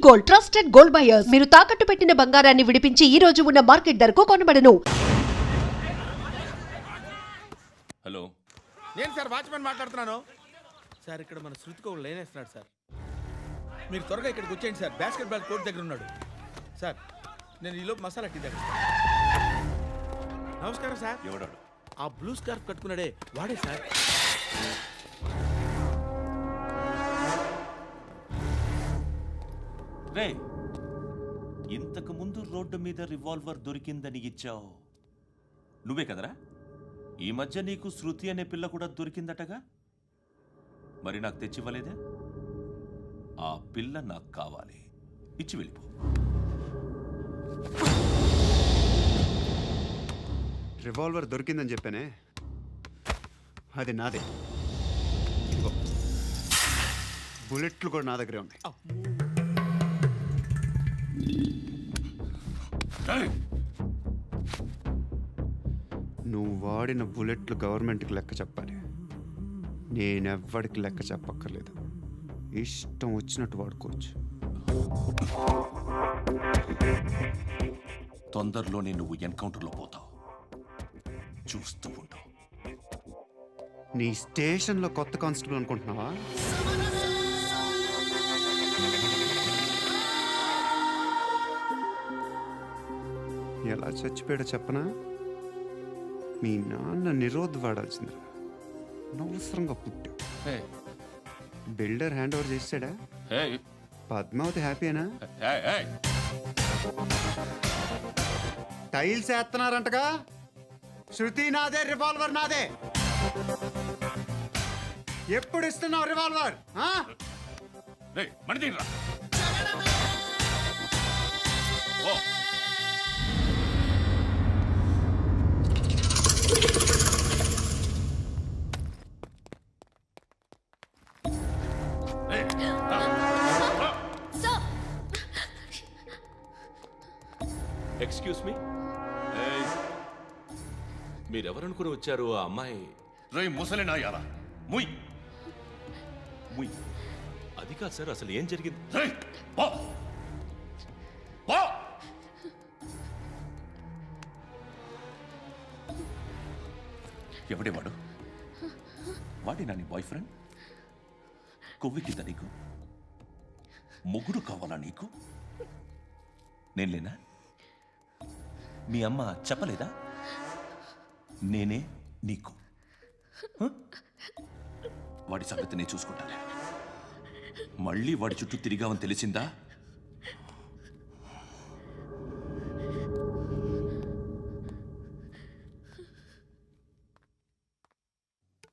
Gold, trusted gold buyers. మీరు తాకట్టు పెట్టిన బంగారాన్ని విడిపించి ఈ రోజు ఉన్న మార్కెట్ ధరకు కొనబడను. హలో, నేను సార్ వాచ్మెన్ మాట్లాడుతున్నాను. సార్ ఇక్కడ మన శృతికో లేనేస్తున్నాడు సార్. మీరు త్వరగా ఇక్కడికి వచ్చేయండి సార్. బాస్కెట్ బాల్ కోర్ట్ దగ్గర ఉన్నాడు సార్. నేను ఈలోపు మసాలా టీ దగ్గర. నమస్కారం సార్. ఎవడాడు? ఆ బ్లూ స్కార్ఫ్ కట్టుకున్నాడే వాడే సార్. రే, ఇంతకు ముందు రోడ్డు మీద రివాల్వర్ దొరికిందని ఇచ్చావు నువ్వే కదరా? ఈ మధ్య నీకు శృతి అనే పిల్ల కూడా దొరికిందటగా, మరి నాకు తెచ్చివ్వలేదే? ఆ పిల్ల నాకు కావాలి, ఇచ్చి వెళ్ళిపో. రివాల్వర్ దొరికిందని చెప్పానే, అది నాదే. ఇదిగో, బుల్లెట్లు కూడా నా దగ్గరే ఉన్నాయి. నువ్వు వాడిన బుల్లెట్లు గవర్నమెంట్కి లెక్క చెప్పాలి. నేనెవ్వడికి లెక్క చెప్పక్కర్లేదు. ఇష్టం వచ్చినట్టు వాడుకోవచ్చు. తొందరలోనే నువ్వు ఎన్కౌంటర్లో పోతావు, చూస్తూ ఉంటావు. నీ స్టేషన్లో కొత్త కానిస్టేబుల్ అనుకుంటున్నావా? ఎలా చచ్చిపోయాడో చెప్పనా? మీ నాన్న నిరోధ్ వాడాల్సిందిరా, అనవసరంగా పుట్టావు. బిల్డర్ హ్యాండ్ ఓవర్ చేసాడా? పద్మావతి హ్యాపీనా? టైల్స్ వేస్తున్నారంటగా. శృతి నాదే, రివాల్వర్ నాదే. ఎప్పుడు ఇస్తున్నావు రివాల్వర్? ఎక్స్క్యూజ్ మీ, మీరెవరనుకుని వచ్చారు? ఆ అమ్మాయి ముసలి నాయాలా, ముయ్ ముయ్. అది కాదు సార్, అసలు ఏం జరిగింది? ఎవడే వాడు? వాడేనా నీ బాయ్ ఫ్రెండ్? కొవ్వెక్కిందా నీకు? మొగుడు కావాలా నీకు? నేను లేనా? మీ అమ్మ చెప్పలేదా నేనే నీకు? వాడి సంగతి నేను చూసుకుంటానే. మళ్ళీ వాడి చుట్టూ తిరిగావని తెలిసిందా?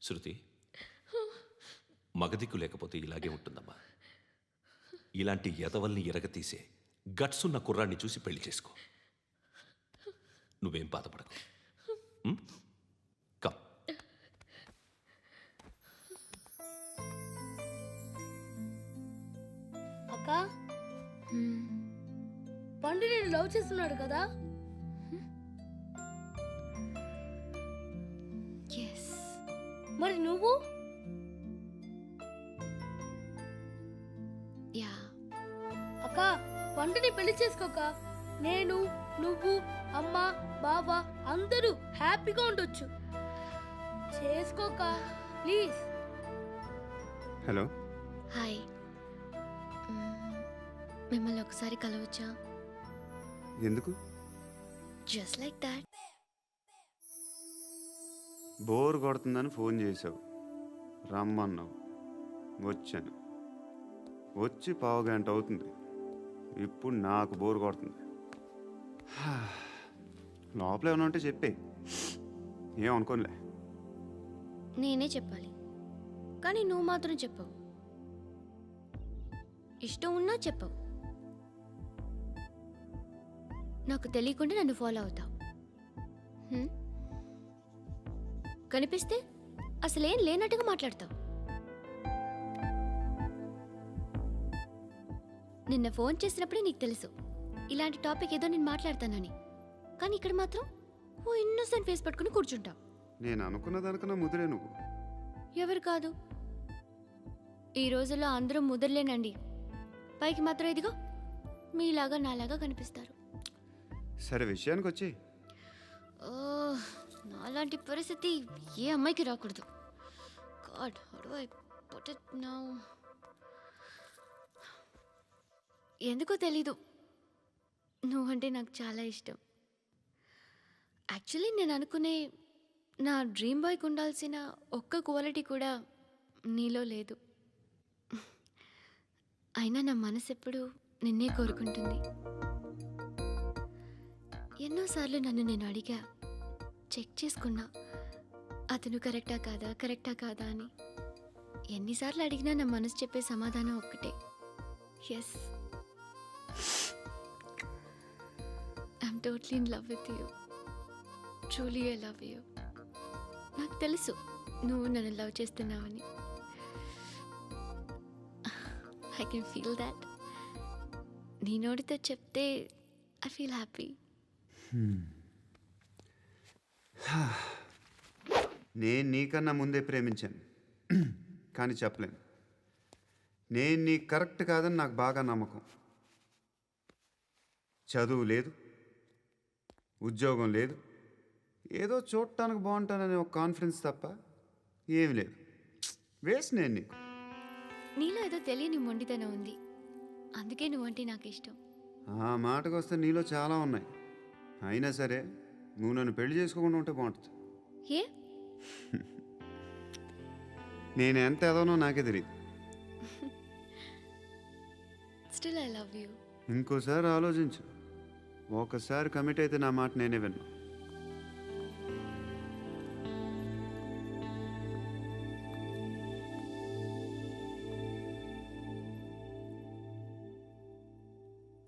శృతి, మగదిక్కు లేకపోతే ఇలాగే ఉంటుందమ్మా. ఇలాంటి ఎదవల్ని ఎరగతీసే గట్స్ ఉన్న కుర్రాన్ని చూసి పెళ్లి చేసుకో. నువ్వేం బాధపడకు. కమ్. అక్క, పండు నేను లవ్ చేస్తున్నాడు కదా? మరి నువ్వు? అక్క, పండుని పెళ్లి చేసుకోక నేను, నువ్వు, అమ్మ, బావ అందరూ హ్యాపీగా ఉండొచ్చు. చేసుకోక ప్లీజ్. Hello, hi. మిమ్మల్ని ఒకసారి కలవచ్చా? ఎందుకు? Just like that. బోర్ కొడుతుందని ఫోన్ చేసావు, రమ్మన్నావు, వచ్చాను. వచ్చి పావుగంట అవుతుంది. ఇప్పుడు నాకు బోర్ కొడుతుంది. లోపల ఏమైనా ఉంటే చెప్పే, ఏమనుకోనిలే. నేనే చెప్పాలి, కానీ నువ్వు మాత్రం చెప్పవు. ఇష్టం ఉన్నా చెప్పవు. నాకు తెలియకుండా నన్ను ఫాలో అవుతావు. కనిపిస్తే అసలేం లేనట్టుగా మాట్లాడతావు. నిన్న ఫోన్ చేసినప్పుడే నీకు తెలుసు ఇలాంటి టాపిక్ ఏదో నేను మాట్లాడతానని. కానీ ఇక్కడ మాత్రం ఓ ఇన్నోసెంట్ ఫేస్ పట్టుకుని కూర్చుంటావు. నేను అనుకున్న దానికన్నా ముదిరే నువ్వు. ఎవరు కాదు, ఈ రోజుల్లో అందరూ ముదరలేనండి. పైకి మాత్రం ఇదిగో మీలాగా నాలాగా కనిపిస్తారు. సరే విషయానికి వచ్చి ఓ, నాలాంటి పరిస్థితి ఏ అమ్మాయికి రాకూడదు. God, how do I put it now? ఎందుకో తెలీదు, నువ్వంటే నాకు చాలా ఇష్టం. యాక్చువల్లీ నేను అనుకునే నా డ్రీమ్ బాయ్కి ఉండాల్సిన ఒక్క క్వాలిటీ కూడా నీలో లేదు. అయినా నా మనసు ఎప్పుడు నిన్నే కోరుకుంటుంది. ఎన్నోసార్లు నన్ను నేను అడిగా, చెక్ చేసుకున్నా అతను కరెక్టా కాదా అని. ఎన్నిసార్లు అడిగినా నా మనసు చెప్పే సమాధానం ఒక్కటే, yes, I'm totally in love with you. Truly I love you. నాకు తెలుసు నువ్వు నన్ను లవ్ చేస్తున్నావని. I can feel that. నీ నోటితో చెప్తే ఐ ఫీల్ హ్యాపీ. నేను నీకన్నా ముందే ప్రేమించాను, కానీ చెప్పలేను. నేను నీకు కరెక్ట్ కాదని నాకు బాగా నమ్మకం. చదువు లేదు, ఉద్యోగం లేదు, ఏదో చూడటానికి బాగుంటాననే ఒక కాన్ఫిడెన్స్ తప్ప ఏమి లేదు. వేస్ట్ నేను నీకు. నీలో ఏదో తెలియని మొండితనం ఉంది, అందుకే నువ్వంటే నాకు ఇష్టం. ఆ మాటకు వస్తే నీలో చాలా ఉన్నాయి. అయినా సరే నువ్వు నన్ను పెళ్లి చేసుకోకుండా ఉంటే బాగుంటుంది. ఏ? నేను ఎంత ఎదవనో నాకే తెలియదు. Still I love you. ఇంకోసారి ఆలోచించు. ఒకసారి కమిట్ అయితే నా మాట నేనే విన్నా.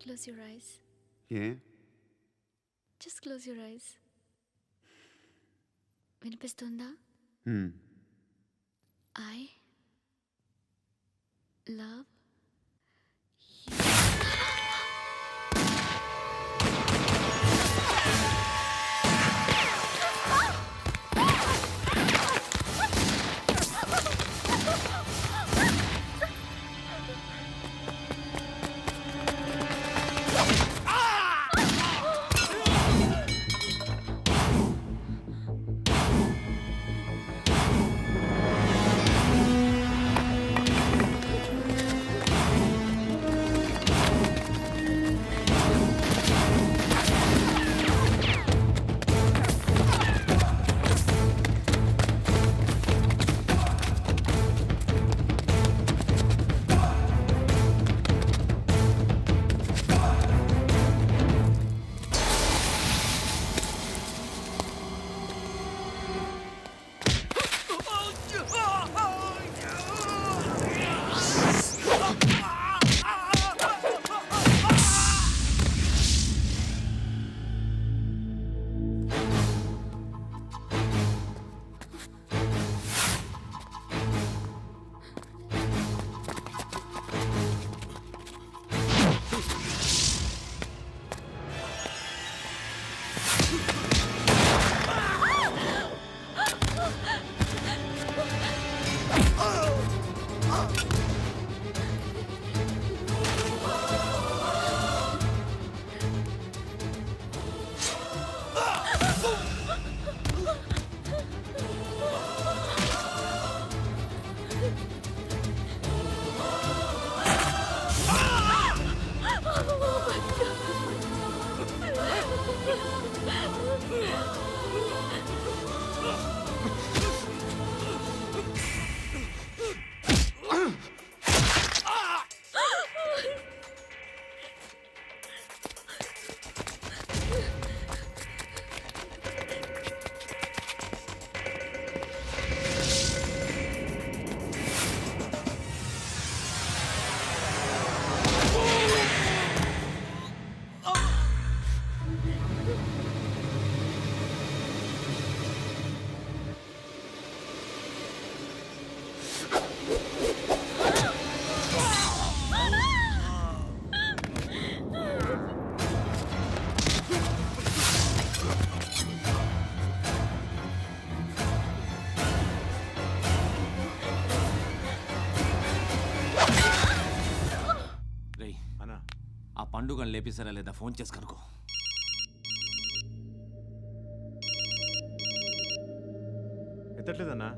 Close your eyes. A Just close your eyes. వినిపిస్తుందా? హ్మ్. I love ఆ పండుగను లేపేశారా లేదా ఫోన్ చేసి కనుకో. ఎత్తట్లేదన్నా.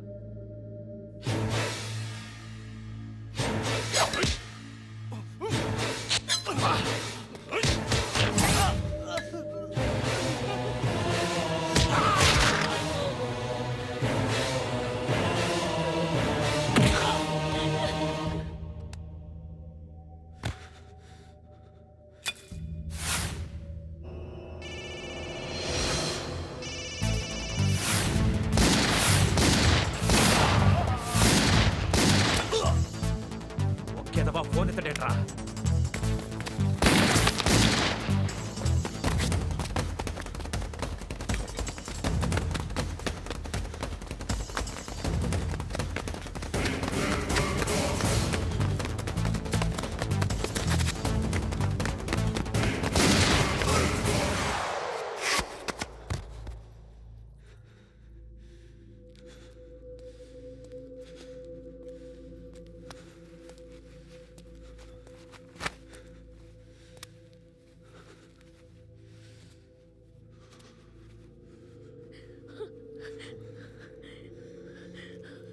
ఒకేదవా ఫోన్ ఎత్తడేట్రా.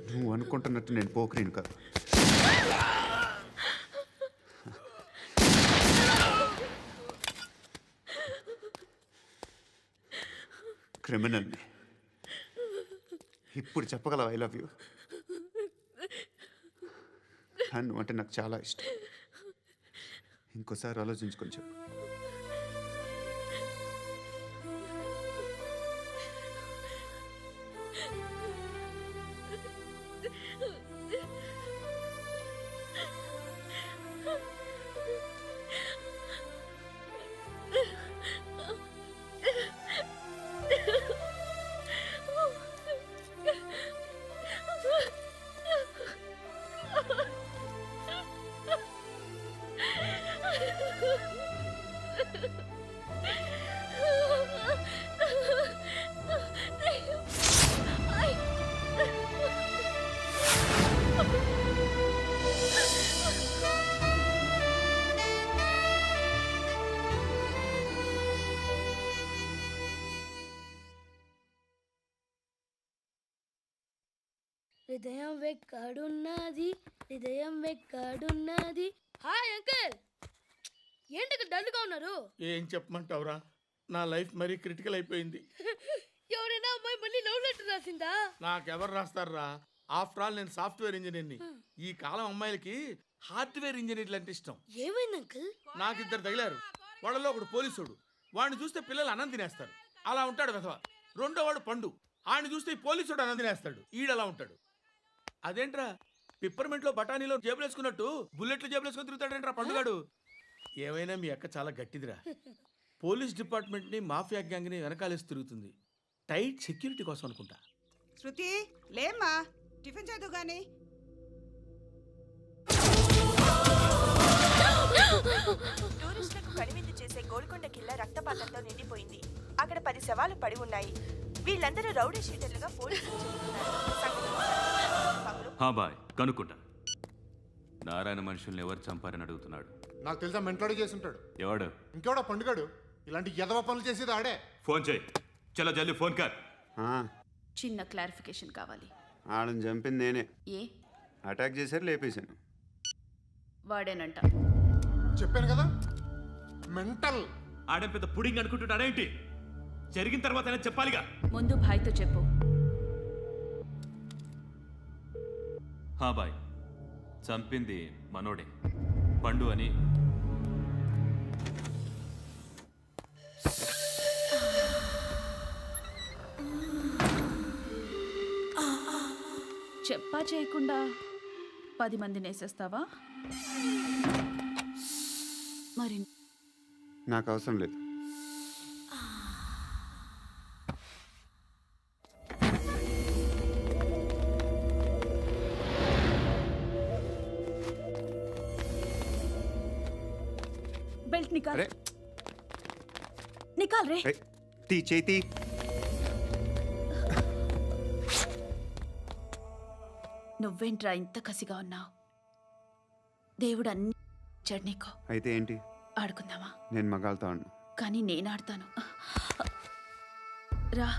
నువ్వు అనుకుంటున్నట్టు నేను పోకరీను కాదు. క్రిమినల్ని. ఇప్పుడు చెప్పగలవు ఐ లవ్ యూ. నువ్వు అంటే నాకు చాలా ఇష్టం. ఇంకోసారి ఆలోచించుకొని చెప్పు. హృదయం వెక్కడున్నది, హృదయం వెక్కడున్నది. హాయ్ అంకుల్, ఏంటి డల్గా ఉన్నారు? ఏం చెప్పమంటావురా, నా లైఫ్ మరీ క్రిటికల్ అయిపోయింది. ఎవరైనా అమ్మాయి మళ్ళీ లవ్ లెటర్ రాసిందా? నాకెవరు రాస్తారా? ఆఫ్టర్ ఆల్ నేను సాఫ్ట్వేర్ ఇంజనీర్ని. ఈ కాలం అమ్మాయిలకి హార్డ్వేర్ ఇంజనీర్లు అంటే ఇష్టం. ఏమైంది అంకుల్? నాకు ఇద్దరు తగిలారు. వాళ్ళలో ఒకడు పోలీసుడు. వాడిని చూస్తే పిల్లలు అన్నం తినేస్తారు, అలా ఉంటాడు వెధవ. రెండో వాడు పండు. ఆయన చూస్తే ఈ పోలీసుడు అన్నం తినేస్తాడు, ఈడలా ఉంటాడు. అదేంట్రా పిప్పర్మెంట్లో బఠానీలో జేబులు వేసుకున్నట్టు బుల్లెట్లు జేబులు వేసుకుని తిరుగుతాడేంట్రా పండుగాడు. ఏమైనా మీ అక్క చాలా గట్టిదిరా. పోలీస్ డిపార్ట్మెంట్ని మాఫియా గ్యాంగ్ని వెనకాలేసి తిరుగుతుంది. టైట్ సెక్యూరిటీ కోసం అనుకుంటా. శృతి లేమ్మా, టిఫిన్ చేద్దు గాని. టూరిస్టులకు కనువిందు చేసే గోల్కొండ కిల్లా రక్తపాతంతో నిండిపోయింది. అక్కడ 10 శవాలు పడి ఉన్నాయి. వీళ్ళందరూ రౌడీ షీటర్లుగా పోలీసులు చెబుతున్నారు. బాయ్ కనుక్కుంటా. నారాయణ మనుషుల్ని ఎవరు చంపారని అడుగుతున్నాడు. నాకు తెలుసా మెంటలాడు చేసి ఉంటాడు. ఎవడు? ఇంకెవడో పండుగాడు. ఇలాంటి ఎదవ పనులు చేసేది ఆడే. ఫోన్ చేయి. చలో జల్దీ ఫోన్ కర్. చిన్న క్లారిఫికేషన్ కావాలి. ఆడని చంపింది నేనే. ఏ? అటాక్ చేశారు, లేపేశాను. వాడేనంట. చెప్పాను కదా మెంటల్. ఆడే పెద్ద పుడింగ్ అనుకుంటున్నాడేంటి? జరిగిన తర్వాత చెప్పాలిగా. ముందు భాయ్తో చెప్పు. బాయ్ చంపింది మనోడే, పండు అని. చెప్పా చేయకుండా 10 మందిని వేసేస్తావా? మరి నాకు అవసరం లేదు. బెల్ట్ నికాల్. అరే నికాల్ రే. తీ చేతి. నువ్వేంట్రా ఇంత కసిగా ఉన్నావు? దేవుడు అన్ని ఇచ్చాడు నీకు. అయితే ఏంటి? ఆడుకుందామా? నేను మగాళ్ళతో ఆడను. కానీ నేను ఆడతాను. రా.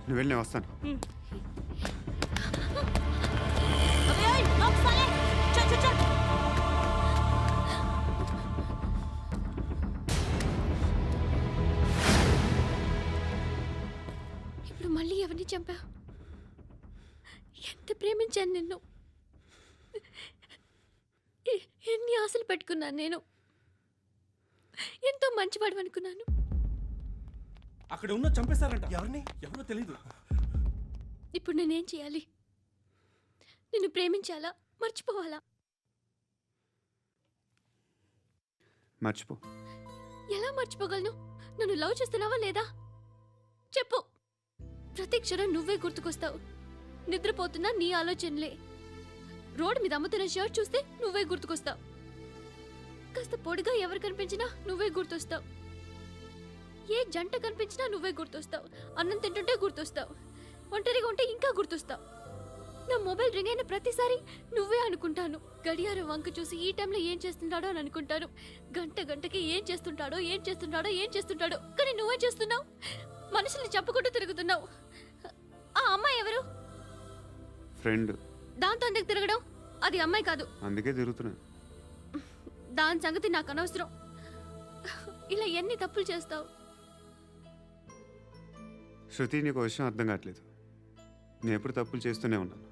నువ్వు వెళ్ళి నేను వస్తాను. ఇప్పుడు మళ్ళీ ఎవరిని చంపా? ఎంత ప్రేమించాను నిన్ను, ఎన్ని ఆశలు పెట్టుకున్నాను నేను. ఎంతో మంచివాడు అనుకున్నాను. అక్కడ ఉన్న చంపేశారంట. ఎవరిని? ఎవరో తెలీదు. ఇప్పుడు నేనేం చేయాలి? నిన్ను ప్రేమించాలా, మర్చిపోవాలా? మర్చిపో. ఎలా మర్చిపోగలను? నన్ను లవ్ చేస్తున్నావా లేదా చెప్పు. ప్రతి క్షణం నువ్వే గుర్తుకొస్తావు. నిద్రపోతున్నా నీ ఆలోచనలే. రోడ్డు మీద అమ్ముతున్న షర్ట్ చూస్తే నువ్వే గుర్తుకొస్తావు. కాస్త పొడిగా ఎవరు కనిపించినా నువ్వే గుర్తొస్తావు. ఏ జంట కనిపించినా నువ్వే గుర్తొస్తావు. అన్నం తింటుంటే గుర్తొస్తావు. ఒంటరిగా ఉంటే ఇంకా గుర్తొస్తావు. నా మొబైల్ రింగ్ అయిన ప్రతిసారి నువ్వే అనుకుంటాను. గడియారం వంక చూసి ఈ టైంలో ఏం చేస్తుంటాడో అని అనుకుంటాను. గంట గంటకి ఏం చేస్తుంటాడో కానీ నువ్వే చేస్తున్నావు. మనుషుల్ని చెప్పుకుంటూ తిరుగుతున్నావు. ఆ అమ్మాయి ఎవరు? ఫ్రెండ్. దాంతో ఎందుకు తిరగడం? అది అమ్మాయి కాదు. అందుకే తిరుగుతున్నా. దాని సంగతి నాకు అనవసరం. ఇలా ఎన్ని తప్పులు చేస్తావు? శృతి, నీకు విషయం అర్థం కావట్లేదు. నేను ఎప్పుడు తప్పులు చేస్తూనే ఉన్నాను.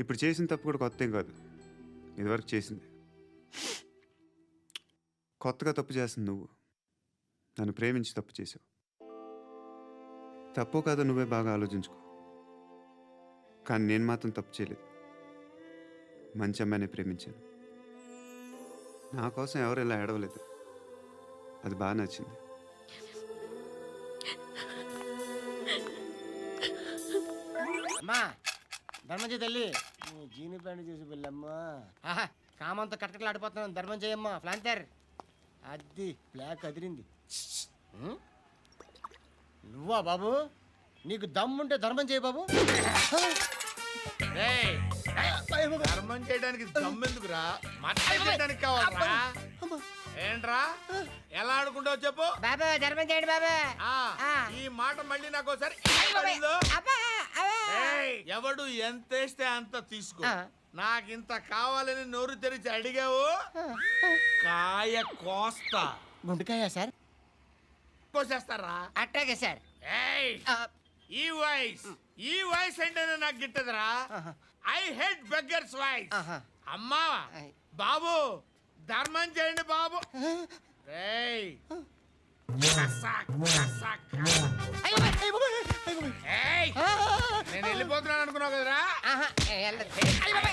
ఇప్పుడు చేసిన తప్పు కూడా కొత్త ఏం కాదు, ఇదివరకు చేసింది. కొత్తగా తప్పు చేస్తుంది నువ్వు. నన్ను ప్రేమించి తప్పు చేసావు. తప్పో కాదో నువ్వే బాగా ఆలోచించుకో. కానీ నేను మాత్రం తప్పు చేయలేదు. మంచి అమ్మాయిని ప్రేమించాను. నా కోసం ఎవరు ఇలా ఏడవలేదు. అది బాగా నచ్చింది. అమ్మా ధర్మం చేయి తల్లి. జీని ప్యాంట్ చేసి వెళ్ళమ్మా. కామంతో కట్టకట్లు ఆడిపోతున్నాను. ధర్మం చేయమ్మా. ఫ్లాంతర్ అది బ్లాక్ అదిరింది. నువ్వా బాబు? నీకు దమ్ముంటే ధర్మం చేయి బాబు. ధర్మం చేయడానికి దమ్మెందుకురా? మర్డర్ చేయడానికి కావాలరా? ఏంట్రా ఎలా ఆడుకుంటావు చెప్పు. బాబా ధర్మం చేయండి బాబా. ఈ మాట మళ్ళీ నాకు ఒకసారి ఎవడు ఎంత వేస్తే అంత తీసుకో. నాకింత కావాలని నోరు తెరిచి అడిగావు, కాయ కోస్తా. గుండెకాయ సార్? కోసేస్తారా? అట్టాగే సార్. ఈ వాయిస్ అంటేనే నాకు గిట్టదురా. I hate beggars voice. అమ్మా బాబు ధర్మం చేయండి బాబు. నేను వెళ్ళిపోతున్నాను అనుకున్నావు కదరా ఆహా, వెళ్ళదు. అయ్య బాబోయ్.